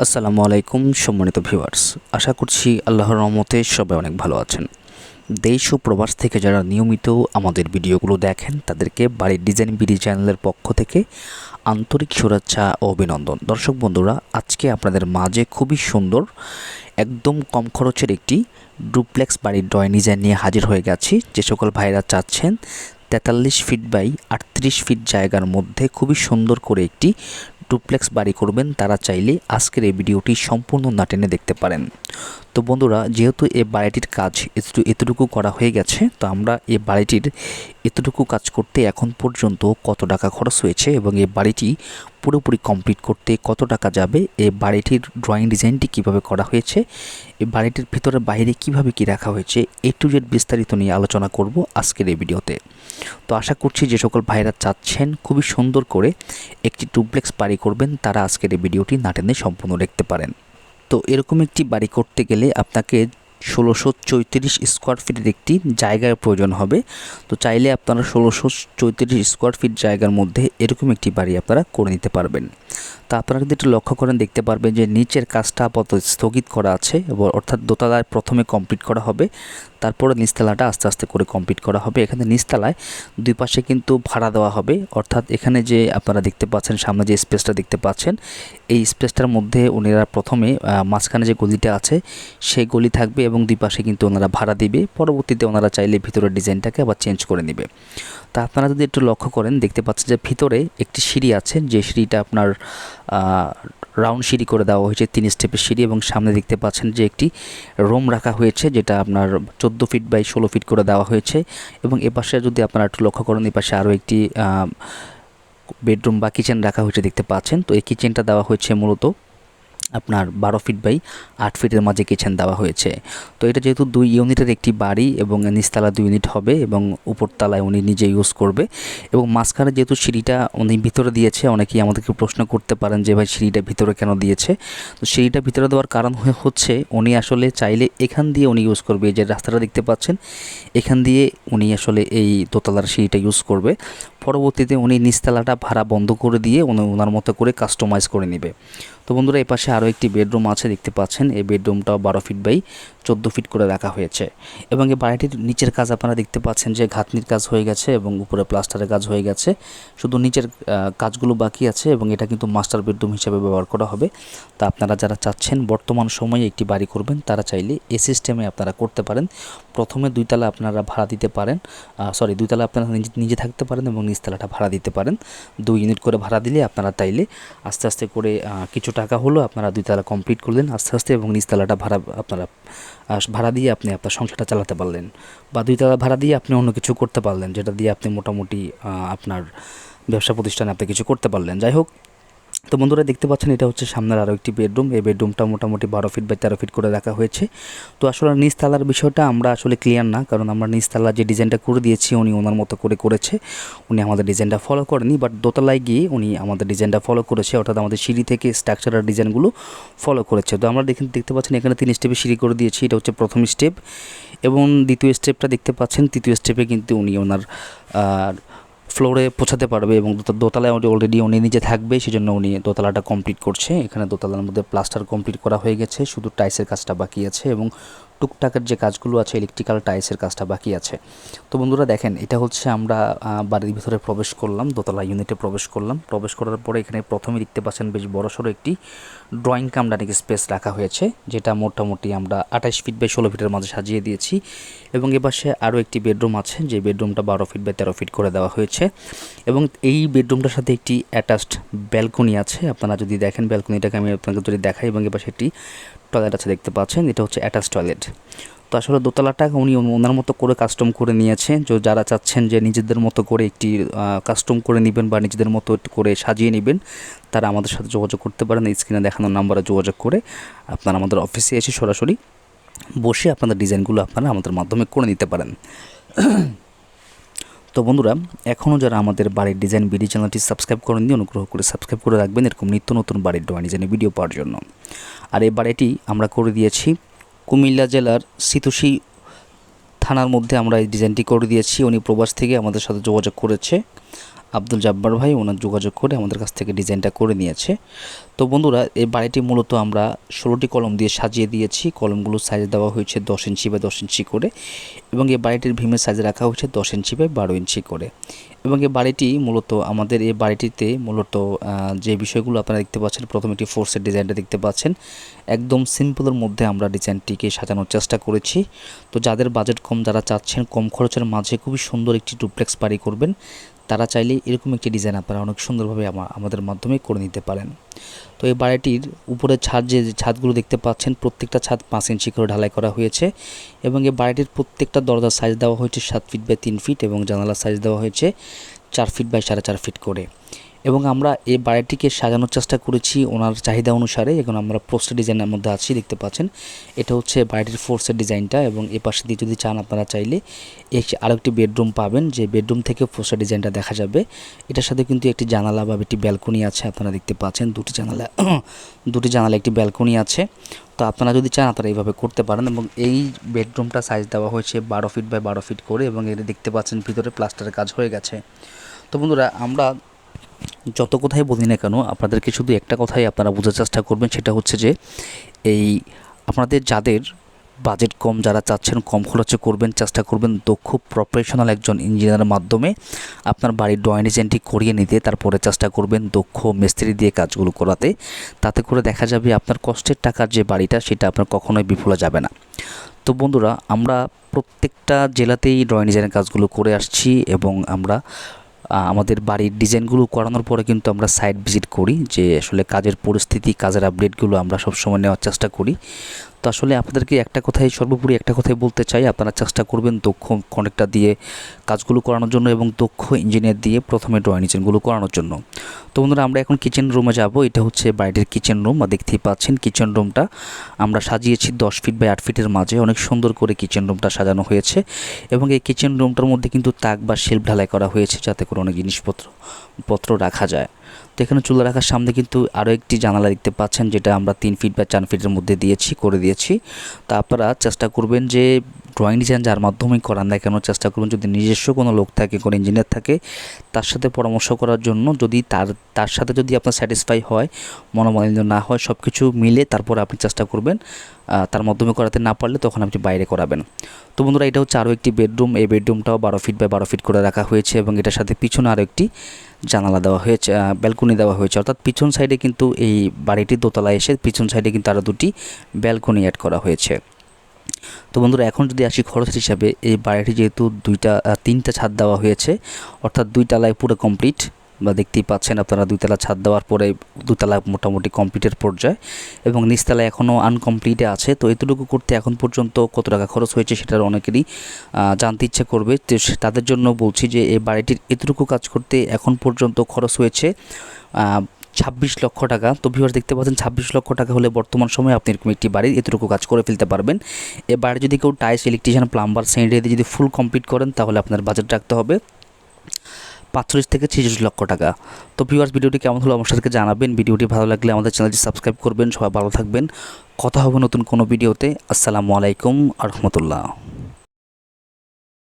আসসালামু আলাইকুম সম্মানিত ভিউয়ার্স, আশা করছি আল্লাহর রহমতে সবাই অনেক ভালো আছেন। দেশ ও প্রবাস থেকে যারা নিয়মিত আমাদের ভিডিওগুলো দেখেন তাদেরকে বাড়ির ডিজাইন বিডি চ্যানেলের পক্ষ থেকে আন্তরিক শুভেচ্ছা ও অভিনন্দন। দর্শক বন্ধুরা, আজকে আপনাদের মাঝে খুবই সুন্দর একদম কম খরচের একটি ডুপ্লেক্স বাড়ির ড্রয়িং ডিজাইন নিয়ে হাজির হয়ে গেছি। যে সকল ভাইরা চাচ্ছেন 43 ফিট বাই 38 ফিট জায়গার মধ্যে খুবই সুন্দর করে একটি ডুপ্লেক্স বাড়ি করবেন, তারা চাইলে আজকের এই ভিডিওটি সম্পূর্ণ না টেনে দেখতে পারেন। তো বন্ধুরা, যেহেতু এই বাড়িটির কাজ এতটুকু করা হয়ে গেছে, তো আমরা এই বাড়িটির এতটুকু কাজ করতে এখন পর্যন্ত কত টাকা খরচ হয়েছে এবং এই বাড়িটি পুরোপুরি কমপ্লিট করতে কত টাকা যাবে, এই বাড়িটির ড্রয়িং ডিজাইনটি কিভাবে করা হয়েছে, এই বাড়িটির ভিতরে বাইরে কিভাবে কি রাখা হয়েছে, এ টু জেড বিস্তারিত নিয়ে আলোচনা করব আজকের এই ভিডিওতে। তো আশা করছি যে সকল ভাইরা চাচ্ছেন খুবই সুন্দর করে একটি ডুপ্লেক্স বাড়ি করবেন, তারা আজকের এই ভিডিওটি না টেনে সম্পূর্ণ দেখতে পারেন। তো এরকম একটি বাড়ি করতে গেলে আপনাকে 1634 স্কোয়ার ফিটের একটি জায়গার প্রয়োজন হবে। তো চাইলে আপনারা 1634 স্কোয়ার ফিট জায়গার মধ্যে এরকম একটি বাড়ি আপনারা করে নিতে পারবেন। তা আপনারা যদি একটু লক্ষ্য করেন দেখতে পারবেন যে নিচের কাজটা আপাতত স্থগিত করা আছে, এবং অর্থাৎ দোতলায় প্রথমে কমপ্লিট করা হবে, তারপরে নিচতলাটা আস্তে আস্তে করে কমপ্লিট করা হবে। এখানে নিচতলায় দুই পাশে কিন্তু ভাড়া দেওয়া হবে, অর্থাৎ এখানে যে আপনারা দেখতে পাচ্ছেন সামনে যে স্পেসটা দেখতে পাচ্ছেন, এই স্পেসটার মধ্যে ওনারা প্রথমে মাঝখানে যে গলিটা আছে সেই গলি থাকবে এবং দুই পাশে কিন্তু ওনারা ভাড়া দিবে। পরবর্তীতে ওনারা চাইলে ভিতরের ডিজাইনটাকে আবার চেঞ্জ করে নেবে। তা আপনারা যদি একটু লক্ষ্য করেন দেখতে পাচ্ছেন যে ভিতরে একটি সিঁড়ি আছে, যে সিঁড়িটা আপনার রাউন্ড সিঁড়ি করে দেওয়া হয়েছে, 3 স্টেপের সিঁড়ি, এবং সামনে দেখতে পাচ্ছেন যে একটি রুম রাখা হয়েছে যেটা আপনার 14 ফিট বাই 16 ফিট করে দেওয়া হয়েছে। এবং এপাশে যদি আপনারা একটু লক্ষ্য করেন এপাশে আরও একটি বেডরুম বা কিচেন রাখা হয়েছে দেখতে পাচ্ছেন। তো এই কিচেনটা দেওয়া হয়েছে মূলত আপনার 12 ফিট বাই 8 ফিটের মাঝে কিচেন দেওয়া হয়েছে। তো এটা যেহেতু 2 ইউনিটের একটি বাড়ি এবং নিচতলা 2 ইউনিট হবে এবং উপরতলায় উনি নিজে ইউজ করবে, এবং মাঝখানে যেহেতু সিঁড়িটা উনি ভিতরে দিয়েছে, অনেকেই আমাদেরকে প্রশ্ন করতে পারেন যে ভাই সিঁড়িটা ভিতরে কেন দিয়েছে। তো সিঁড়িটা ভিতরে দেওয়ার কারণ হচ্ছে উনি আসলে চাইলে এখান দিয়ে উনি ইউজ করবে, এই যে রাস্তাটা দেখতে পাচ্ছেন এখান দিয়ে উনি আসলে এই দোতলার সিঁড়িটা ইউজ করবে। পরবর্তীতে উনি নিচতলাটা ভাড়া বন্ধ করে দিয়ে ওনার মতো করে কাস্টমাইজ করে নেবে। তো বন্ধুরা, এই পাশে আরও একটি বেডরুম আছে দেখতে পাচ্ছেন, এই বেডরুমটাও 12 ফিট বাই 14 ফিট করে রাখা হয়েছে। এবং এই বাড়িটির নিচের কাজ আপনারা দেখতে পাচ্ছেন যে ঘাতনির কাজ হয়ে গেছে এবং উপরে প্লাস্টারের কাজ হয়ে গেছে, শুধু নিচের কাজগুলো বাকি আছে এবং এটা কিন্তু মাস্টার বেডরুম হিসেবে ব্যবহার করা হবে। তা আপনারা যারা চাচ্ছেন বর্তমান সময়ে একটি বাড়ি করবেন তারা চাইলে এই সিস্টেমে আপনারা করতে পারেন। প্রথমে 2 তলা আপনারা ভাড়া দিতে পারেন, 2 তলা আপনারা নিজে থাকতে পারেন এবং নিচতলাটা ভাড়া দিতে পারেন। 2 ইউনিট করে ভাড়া দিলে আপনারা তাইলে আস্তে আস্তে করে কিছু টাকা হলো আপনারা 2 তলা কমপ্লিট করলেন আস্তে আস্তে, এবং নিচতলাটা আপনারা ভাড়া দিয়ে আপনি আপনার সংসারটা চালাতে পারলেন, বা 2 তলা ভাড়া দিয়ে আপনি অন্য কিছু করতে পারলেন, যেটা দিয়ে আপনি মোটামুটি আপনার ব্যবসা প্রতিষ্ঠানে আপনি কিছু করতে পারলেন। যাই হোক, তো বন্ধুরা দেখতে পাচ্ছেন এটা হচ্ছে সামনের আরও একটি বেডরুম। এই বেডরুমটা মোটামুটি 12 ফিট বাই 13 ফিট করে রাখা হয়েছে। তো আসলে নিচতলার বিষয়টা আমরা আসলে ক্লিয়ার না, কারণ আমরা নিচতলা যে ডিজাইনটা করে দিয়েছি উনি ওনার মতো করে করেছে, উনি আমাদের ডিজাইনটা ফলো করেনি, বাট দোতলায় গিয়ে উনি আমাদের ডিজাইনটা ফলো করেছে, অর্থাৎ আমাদের সিঁড়ি থেকে স্ট্রাকচারাল ডিজাইনগুলো ফলো করেছে। তো আমরা দেখতে পাচ্ছেন এখানে 3 স্টেপে সিঁড়ি করে দিয়েছি, এটা হচ্ছে প্রথম স্টেপ, এবং দ্বিতীয় স্টেপটা দেখতে পাচ্ছেন, তৃতীয় স্টেপে কিন্তু উনি ওনার ফ্লোরে পৌঁছাতে পারবে এবং দোতলায় অলরেডি উনি নিজে থাকবে, সেজন্য উনি দোতলাটা কমপ্লিট করছে। এখানে দোতলার মধ্যে প্লাস্টার কমপ্লিট করা হয়ে গেছে, শুধু টাইলসের কাজটা বাকি আছে এবং টুকটাকের যে কাজগুলো আছে ইলেকট্রিক্যাল টাইলসের কাজটা বাকি আছে। তো বন্ধুরা দেখেন, এটা হচ্ছে আমরা বাড়ির ভিতরে প্রবেশ করলাম, দোতলা ইউনিটে প্রবেশ করলাম। প্রবেশ করার পরে এখানে প্রথমে দেখতে পাচ্ছেন বেশ বড়সড় একটি ড্রয়িং কাম ডাইনিং স্পেস রাখা হয়েছে, যেটা মোটামুটি আমরা 28 ফিট বাই 16 ফিটের মাঝে সাজিয়ে দিয়েছি। এবং এপাশে আরও একটি বেডরুম আছে, যে বেডরুমটা 12 ফিট বাই 13 ফিট করে দেওয়া হয়েছে, এবং এই বেডরুমটার সাথে একটি অ্যাটাচড ব্যালকনি আছে। আপনারা যদি দেখেন ব্যালকনিটাকে আমি আপনাকে যদি দেখাই, এবং এপাশে একটি টয়লেট আছে দেখতে পাচ্ছেন, এটা হচ্ছে অ্যাটাচ টয়লেট। তো আসলে দোতলাটা উনি ওনার মতো করে কাস্টম করে নিয়েছে। যারা চাচ্ছেন যে নিজেদের মতো করে একটি কাস্টম করে নেবেন বা নিজেদের মতো করে সাজিয়ে নেবেন, তারা আমাদের সাথে যোগাযোগ করতে পারেন, স্ক্রিনে দেখানোর নাম্বারে যোগাযোগ করে আপনারা আমাদের অফিসে এসে সরাসরি বসে আপনাদের ডিজাইনগুলো আপনারা আমাদের মাধ্যমে করে নিতে পারেন। তো বন্ধুরা, এখনও যারা আমাদের বাড়ির ডিজাইন বিডি চ্যানেলটি সাবস্ক্রাইব করেননি, অনুগ্রহ করে সাবস্ক্রাইব করে রাখবেন এরকম নিত্য নতুন বাড়ির ড্রয়িং ডিজাইনের ভিডিও পাওয়ার জন্য। আর এই বাড়িটি আমরা করে দিয়েছি কুমিল্লা জেলার সিতুশি থানার মধ্যে আমরা এই ডিজাইনটি করে দিয়েছি। উনি প্রবাস থেকে আমাদের সাথে যোগাযোগ করেছে। আব্দুল জাব্বার ভাই ওনার যোগাযোগ করে আমাদের কাছ থেকে ডিজাইনটা করে নিয়েছে। তো বন্ধুরা, এই বাড়িটি মূলত আমরা 16টি কলম দিয়ে সাজিয়ে দিয়েছি। কলমগুলো সাইজ দেওয়া হয়েছে 10 ইঞ্চি বাই 10 ইঞ্চি করে, এবং এই বাড়িটির ভীমের সাইজ রাখা হয়েছে 10 ইঞ্চি বাই 12 ইঞ্চি করে। এবং এই বাড়িটি মূলত আমাদের এই বাড়িটিতে মূলত যে বিষয়গুলো আপনারা দেখতে পাচ্ছেন, প্রথমে একটি ফোর্সের ডিজাইনটা দেখতে পাচ্ছেন। একদম সিম্পলের মধ্যে আমরা ডিজাইনটিকে সাজানোর চেষ্টা করেছি। তো যাদের বাজেট কম, যারা চাচ্ছেন কম খরচের মাঝে খুবই সুন্দর একটি ডুপ্লেক্স বাড়ি করবেন, তারা চাইলে এরকম একটি ডিজাইন আপনারা অনেক সুন্দরভাবে আমাদের মাধ্যমে করে নিতে পারেন। তো এই বাড়িটির উপরের ছাদ, যে ছাদগুলো দেখতে পাচ্ছেন, প্রত্যেকটা ছাদ 5 ইঞ্চি করে ঢালাই করা হয়েছে। এবং এই বাড়িটির প্রত্যেকটা দরজার সাইজ দেওয়া হয়েছে 7 ফিট বাই 3 ফিট, এবং জানালার সাইজ দেওয়া হয়েছে 4 ফিট বাই 4.5 ফিট করে। এবং আমরা এই বাড়িটিকে সাজানোর চেষ্টা করেছি ওনার চাহিদা অনুসারে। এখন আমরা পোস্টার ডিজাইনের মধ্যে আছি, দেখতে পাচ্ছেন এটা হচ্ছে বাড়িটির ফোর্সের ডিজাইনটা। এবং এ পাশে দিয়ে যদি চান আপনারা চাইলে আরেকটি বেডরুম পাবেন, যে বেডরুম থেকে পোস্টার ডিজাইনটা দেখা যাবে। এটার সাথে কিন্তু একটি জানালা বা একটি ব্যালকনি আছে, আপনারা দেখতে পাচ্ছেন দুটি জানালা একটি ব্যালকনি আছে। তো আপনারা যদি চান আপনারা এইভাবে করতে পারেন। এবং এই বেডরুমটা সাইজ দেওয়া হয়েছে 12 ফিট বাই 12 ফিট করে, এবং এটা দেখতে পাচ্ছেন ভিতরে প্লাস্টারের কাজ হয়ে গেছে। তো বন্ধুরা, আমরা যত কথাই বলি না কেন, আপনাদেরকে শুধু একটা কথাই আপনারা বোঝার চেষ্টা করবেন, সেটা হচ্ছে যে এই আপনাদের যাদের বাজেট কম, যারা চাচ্ছেন কম খরচে করবেন, চেষ্টা করবেন দক্ষ প্রফেশনাল একজন ইঞ্জিনিয়ারের মাধ্যমে আপনার বাড়ির ড্রয়িং ডিজাইনটি করিয়ে নিতে। তারপরে চেষ্টা করবেন দক্ষ মিস্ত্রি দিয়ে কাজগুলো করাতে। তাতে করে দেখা যাবে আপনার কষ্টের টাকার যে বাড়িটা, সেটা আপনার কখনোই বিফলে যাবে না। তো বন্ধুরা, আমরা প্রত্যেকটা জেলাতেই ড্রয়িং ডিজাইনের কাজগুলো করে আসছি, এবং আমরা আমাদের বাড়ির ডিজাইনগুলো করানোর পরে কিন্তু আমরা সাইট ভিজিট করি, যে আসলে কাজের পরিস্থিতি, কাজের আপডেটগুলো আমরা সবসময় নেওয়ার চেষ্টা করি। তো আসলে আপনাদেরকে সর্বোপরি একটা কথাই বলতে চাই, আপনারা চেষ্টা করবেন দক্ষ কন্ট্রাক্টর দিয়ে কাজগুলো করানোর জন্য, এবং দক্ষ ইঞ্জিনিয়ার দিয়ে প্রথমে ড্রয়িং ডিজাইনগুলো করানোর জন্য। তো বন্ধুরা, আমরা এখন কিচেন রুমে যাব। এটা হচ্ছে বাড়িটির কিচেন রুম, দেখতেই পাচ্ছেন কিচেন রুমটা আমরা সাজিয়েছি 10 ফিট বাই 8 ফিটের মাঝে। অনেক সুন্দর করে কিচেন রুমটা সাজানো হয়েছে, এবং এই কিচেন রুমটার মধ্যে কিন্তু তাক বা শেলফ ঢালাই করা হয়েছে, যাতে করে অনেক জিনিসপত্র রাখা যায়। তো এখানে চুলা রাখার সামনে কিন্তু আরও একটি জানালা দেখতে পাচ্ছেন, যেটা আমরা 3 ফিট বা 4 ফিটের মধ্যে করে দিয়েছি। তা আপনারা চেষ্টা করবেন যে ড্রয়িং ডিজাইন যার মাধ্যমে করান না কেন, চেষ্টা করবেন যদি নিজস্ব কোনো লোক থাকে, কোনো ইঞ্জিনিয়ার থাকে, তার সাথে পরামর্শ করার জন্য। যদি তার সাথে যদি আপনার স্যাটিসফাই হয়, মনোমালিন্য না হয়, সব কিছু মিলে তারপর আপনি চেষ্টা করবেন। তার মাধ্যমে করাতে না পারলে তখন আপনি বাইরে করাবেন। তো বন্ধুরা, এটা হচ্ছে আরও একটি বেডরুম। এই বেডরুমটাও 12 ফিট বাই 12 ফিট করে রাখা হয়েছে, এবং এটার সাথে পিছনে আরও একটি জানালা দেওয়া হয়েছে, ব্যালকনি দেওয়া হয়েছে। অর্থাৎ পিছন সাইডে কিন্তু এই বাড়িটির দোতলায় এসে পিছন সাইডে কিন্তু আরও দুটি ব্যালকনি অ্যাড করা হয়েছে। তো বন্ধুরা, এখন যদি আসি খরচ হিসাবে, এই বাড়িটি যেহেতু 3টা ছাদ দেওয়া হয়েছে, অর্থাৎ 2 তলায় পুরো কমপ্লিট, বা দেখতেই পাচ্ছেন আপনারা 2 তলা ছাদ দেওয়ার পরে 2 তলা মোটামুটি কমপ্লিটের পর্যায়ে, এবং নিচতলা এখনও আনকমপ্লিটে আছে। তো এতটুকু করতে এখন পর্যন্ত কত টাকা খরচ হয়েছে সেটার অনেকেরই জানতে ইচ্ছে করবে। তো তাদের জন্য বলছি যে এই বাড়িটির এতটুকু কাজ করতে এখন পর্যন্ত খরচ হয়েছে 26 লক্ষ টাকা। তো ভিউয়ার্স, দেখতে পাচ্ছেন 26 লক্ষ টাকা হলে বর্তমান সময়ে আপনি এরকম একটি বাড়ির এতটুকু কাজ করে ফেলতে পারবেন। এই বাড়ি যদি কেউ টাইলস, ইলেকট্রিশিয়ান, প্লাম্বার, সেন্ট্রি দিয়ে যদি ফুল কমপ্লিট করেন, তাহলে আপনার বাজেট রাখতে হবে 45 থেকে 46 লক্ষ টাকা। তো ভিউয়ার্স, ভিডিওটি কেমন হলো আমাদেরকে জানাবেন। ভিডিওটি ভালো লাগলে আমাদের চ্যানেলটি সাবস্ক্রাইব করবেন। সবাই ভালো থাকবেন। কথা হবে নতুন কোনো ভিডিওতে। আসসালামু আলাইকুম আ রহমতুল্লাহ।